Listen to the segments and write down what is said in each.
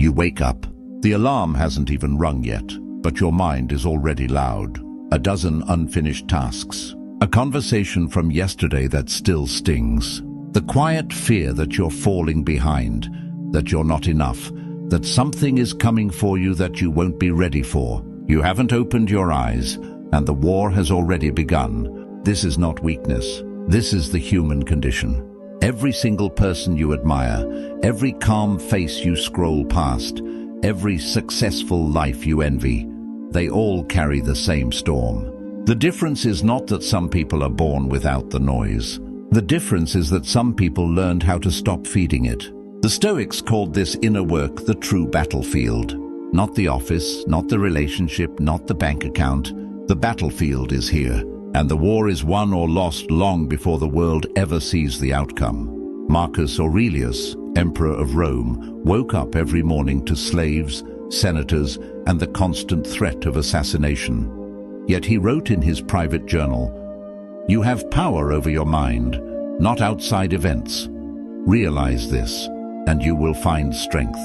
You wake up. The alarm hasn't even rung yet, but your mind is already loud. A dozen unfinished tasks. A conversation from yesterday that still stings. The quiet fear that you're falling behind, that you're not enough, that something is coming for you that you won't be ready for. You haven't opened your eyes, and the war has already begun. This is not weakness. This is the human condition. Every single person you admire, every calm face you scroll past, every successful life you envy, they all carry the same storm. The difference is not that some people are born without the noise. The difference is that some people learned how to stop feeding it. The Stoics called this inner work the true battlefield. Not the office, not the relationship, not the bank account. The battlefield is here, and the war is won or lost long before the world ever sees the outcome. Marcus Aurelius, Emperor of Rome, woke up every morning to slaves, senators, and the constant threat of assassination. Yet he wrote in his private journal, "You have power over your mind, not outside events. Realize this, and you will find strength."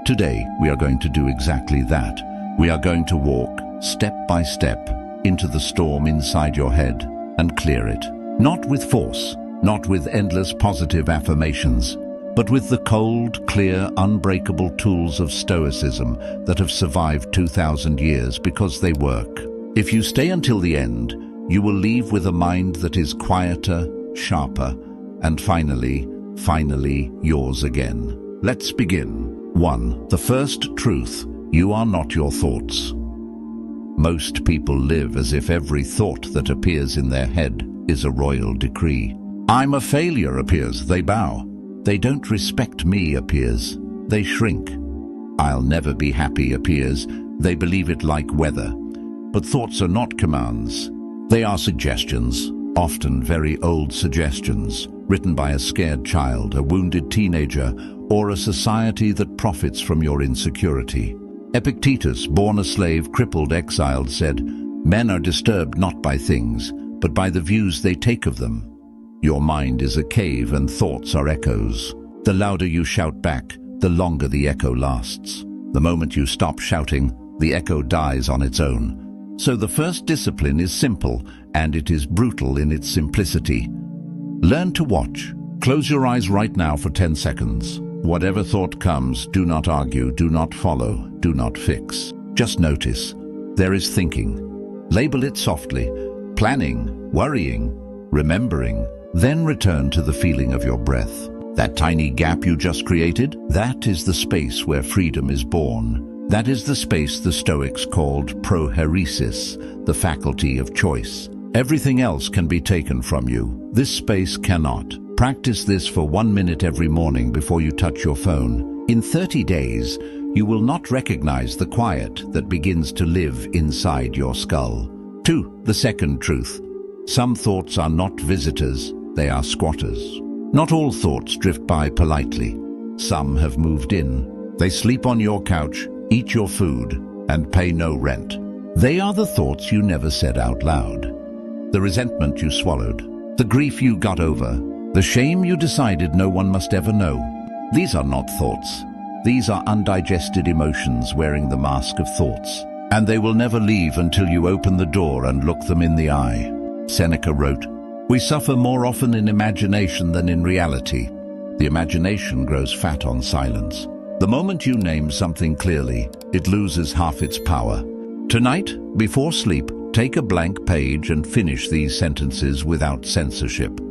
Today, we are going to do exactly that. We are going to walk, step by step, into the storm inside your head and clear it. Not with force, not with endless positive affirmations, but with the cold, clear, unbreakable tools of Stoicism that have survived 2,000 years because they work. If you stay until the end, you will leave with a mind that is quieter, sharper, and finally yours again. Let's begin. 1. The first truth: you are not your thoughts. Most people live as if every thought that appears in their head is a royal decree. "I'm a failure," appears, they bow. "They don't respect me," appears, they shrink. "I'll never be happy," appears, they believe it like weather. But thoughts are not commands. They are suggestions, often very old suggestions, written by a scared child, a wounded teenager, or a society that profits from your insecurity. Epictetus, born a slave, crippled, exiled, said, "Men are disturbed not by things, but by the views they take of them." Your mind is a cave and thoughts are echoes. The louder you shout back, the longer the echo lasts. The moment you stop shouting, the echo dies on its own. So the first discipline is simple, and it is brutal in its simplicity. Learn to watch. Close your eyes right now for 10 seconds. Whatever thought comes, do not argue, do not follow, do not fix. Just notice. There is thinking. Label it softly. Planning, worrying, remembering. Then return to the feeling of your breath. That tiny gap you just created, that is the space where freedom is born. That is the space the Stoics called prohairesis, the faculty of choice. Everything else can be taken from you. This space cannot. Practice this for 1 minute every morning before you touch your phone. In 30 days, you will not recognize the quiet that begins to live inside your skull. 2. The second truth. Some thoughts are not visitors, they are squatters. Not all thoughts drift by politely. Some have moved in. They sleep on your couch, eat your food, and pay no rent. They are the thoughts you never said out loud. The resentment you swallowed. The grief you got over. The shame you decided no one must ever know. These are not thoughts. These are undigested emotions wearing the mask of thoughts. And they will never leave until you open the door and look them in the eye. Seneca wrote, "We suffer more often in imagination than in reality. The imagination grows fat on silence." The moment you name something clearly, it loses half its power. Tonight, before sleep, take a blank page and finish these sentences without censorship.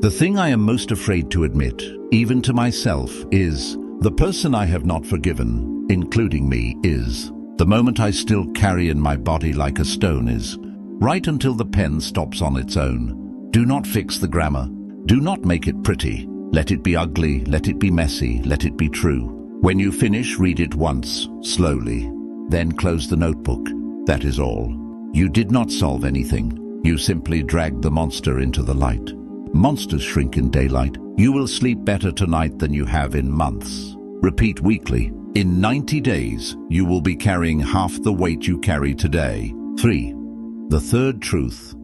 The thing I am most afraid to admit, even to myself, is the person I have not forgiven, including me, is. The moment I still carry in my body like a stone is. Write until the pen stops on its own. Do not fix the grammar. Do not make it pretty. Let it be ugly, let it be messy, let it be true. When you finish, read it once, slowly. Then close the notebook. That is all. You did not solve anything. You simply dragged the monster into the light. Monsters shrink in daylight. You will sleep better tonight than you have in months. Repeat weekly. In 90 days, you will be carrying half the weight you carry today. 3. The third truth.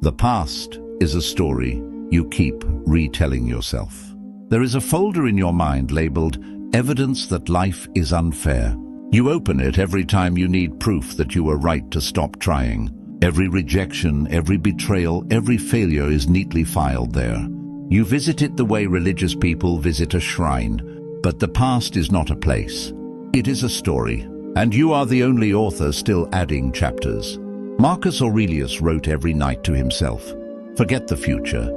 The past is a story you keep retelling yourself. There is a folder in your mind labeled evidence that life is unfair. You open it every time you need proof that you were right to stop trying. Every rejection, every betrayal, every failure is neatly filed there. You visit it the way religious people visit a shrine, but the past is not a place. It is a story, and you are the only author still adding chapters. Marcus Aurelius wrote every night to himself, "Forget the future.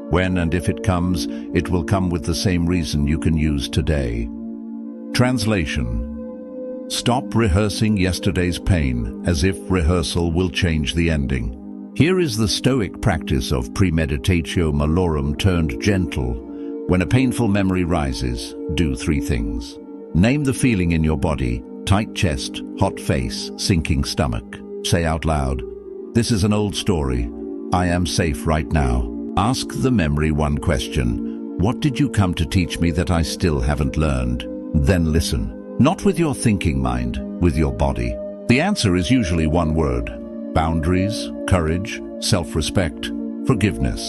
When and if it comes, it will come with the same reason you can use today." Translation: stop rehearsing yesterday's pain as if rehearsal will change the ending. Here is the Stoic practice of premeditatio malorum turned gentle. When a painful memory rises, do 3 things. Name the feeling in your body: tight chest, hot face, sinking stomach. Say out loud, "This is an old story. I am safe right now." Ask the memory one question: what did you come to teach me that I still haven't learned? Then listen. Not with your thinking mind, with your body. The answer is usually one word: boundaries, courage, self-respect, forgiveness.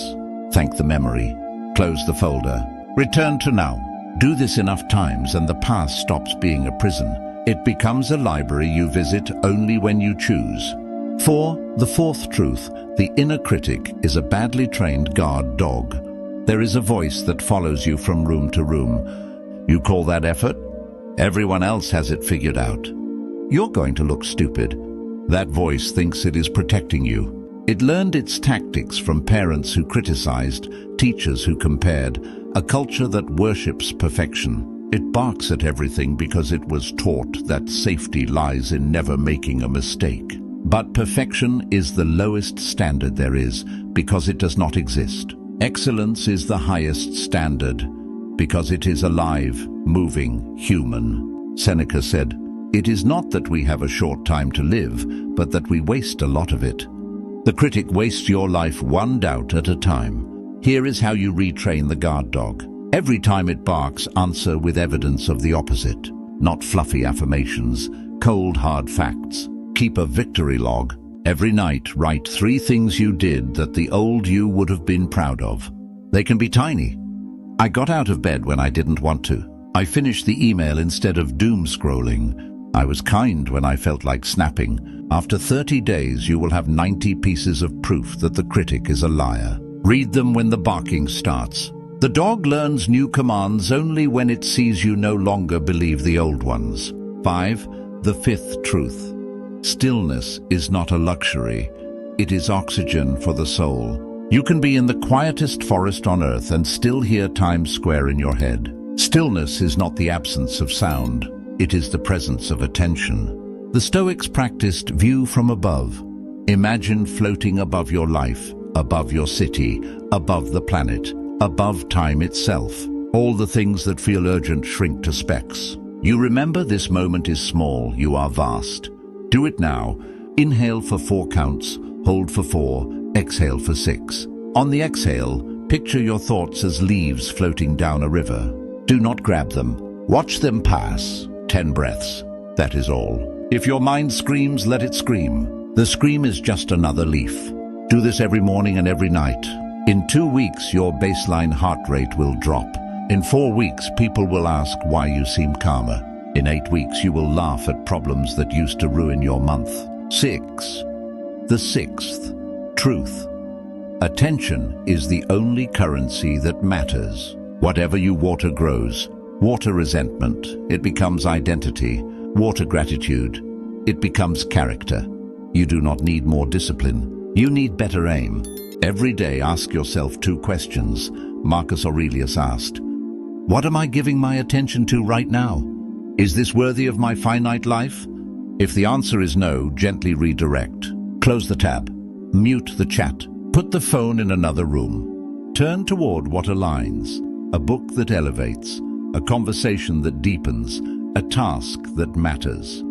Thank the memory. Close the folder. Return to now. Do this enough times and the past stops being a prison. It becomes a library you visit only when you choose. 4. The fourth truth: the inner critic is a badly trained guard dog. There is a voice that follows you from room to room. You call that effort? Everyone else has it figured out. You're going to look stupid. That voice thinks it is protecting you. It learned its tactics from parents who criticized, teachers who compared, a culture that worships perfection. It barks at everything because it was taught that safety lies in never making a mistake. But perfection is the lowest standard there is because it does not exist. Excellence is the highest standard because it is alive, moving, human. Seneca said, "It is not that we have a short time to live, but that we waste a lot of it." The critic wastes your life one doubt at a time. Here is how you retrain the guard dog. Every time it barks, answer with evidence of the opposite. Not fluffy affirmations, cold hard facts. Keep a victory log. Every night, write 3 things you did that the old you would have been proud of. They can be tiny. I got out of bed when I didn't want to. I finished the email instead of doom scrolling. I was kind when I felt like snapping. After 30 days, you will have 90 pieces of proof that the critic is a liar. Read them when the barking starts. The dog learns new commands only when it sees you no longer believe the old ones. 5. The fifth truth. Stillness is not a luxury. It is oxygen for the soul. You can be in the quietest forest on earth and still hear Times Square in your head. Stillness is not the absence of sound. It is the presence of attention. The Stoics practiced view from above. Imagine floating above your life, above your city, above the planet, above time itself. All the things that feel urgent shrink to specks. You remember this moment is small, you are vast. Do it now. Inhale for 4 counts, hold for 4, exhale for 6. On the exhale, picture your thoughts as leaves floating down a river. Do not grab them. Watch them pass. 10 breaths. That is all. If your mind screams, let it scream. The scream is just another leaf. Do this every morning and every night. In 2 weeks, your baseline heart rate will drop. In 4 weeks, people will ask why you seem calmer. In 8 weeks, you will laugh at problems that used to ruin your month. 6. The sixth truth. Attention is the only currency that matters. Whatever you water grows. Water resentment, it becomes identity. Water gratitude, it becomes character. You do not need more discipline. You need better aim. Every day ask yourself 2 questions. Marcus Aurelius asked, "What am I giving my attention to right now? Is this worthy of my finite life?" If the answer is no, gently redirect. Close the tab. Mute the chat. Put the phone in another room. Turn toward what aligns. A book that elevates. A conversation that deepens. A task that matters.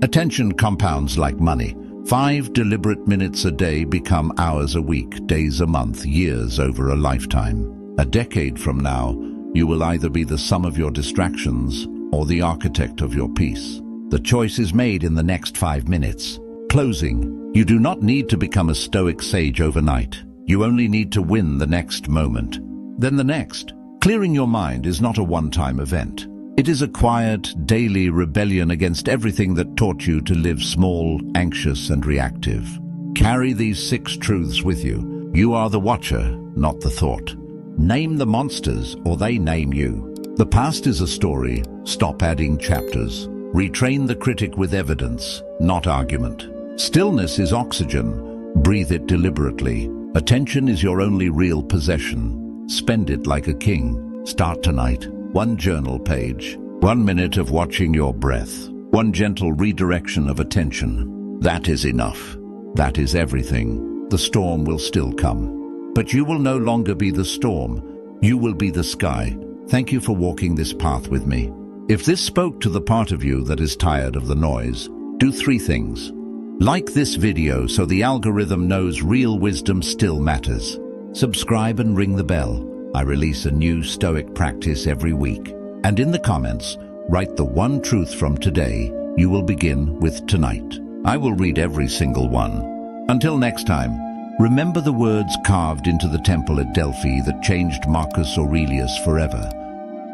Attention compounds like money. 5 deliberate minutes a day become hours a week, days a month, years over a lifetime. A decade from now, you will either be the sum of your distractions or the architect of your peace. The choice is made in the next 5 minutes. Closing. You do not need to become a Stoic sage overnight. You only need to win the next moment. Then the next. Clearing your mind is not a one-time event. It is a quiet, daily rebellion against everything that taught you to live small, anxious, and reactive. Carry these 6 truths with you. You are the watcher, not the thought. Name the monsters, or they name you. The past is a story. Stop adding chapters. Retrain the critic with evidence, not argument. Stillness is oxygen. Breathe it deliberately. Attention is your only real possession. Spend it like a king. Start tonight. 1 journal page. 1 minute of watching your breath. 1 gentle redirection of attention. That is enough. That is everything. The storm will still come. But you will no longer be the storm. You will be the sky. Thank you for walking this path with me. If this spoke to the part of you that is tired of the noise, do 3 things. Like this video so the algorithm knows real wisdom still matters. Subscribe and ring the bell. I release a new Stoic practice every week. And in the comments, write the 1 truth from today you will begin with tonight. I will read every single one. Until next time, remember the words carved into the temple at Delphi that changed Marcus Aurelius forever.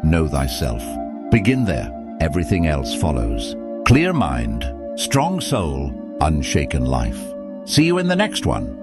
Know thyself. Begin there. Everything else follows. Clear mind, strong soul, unshaken life. See you in the next one.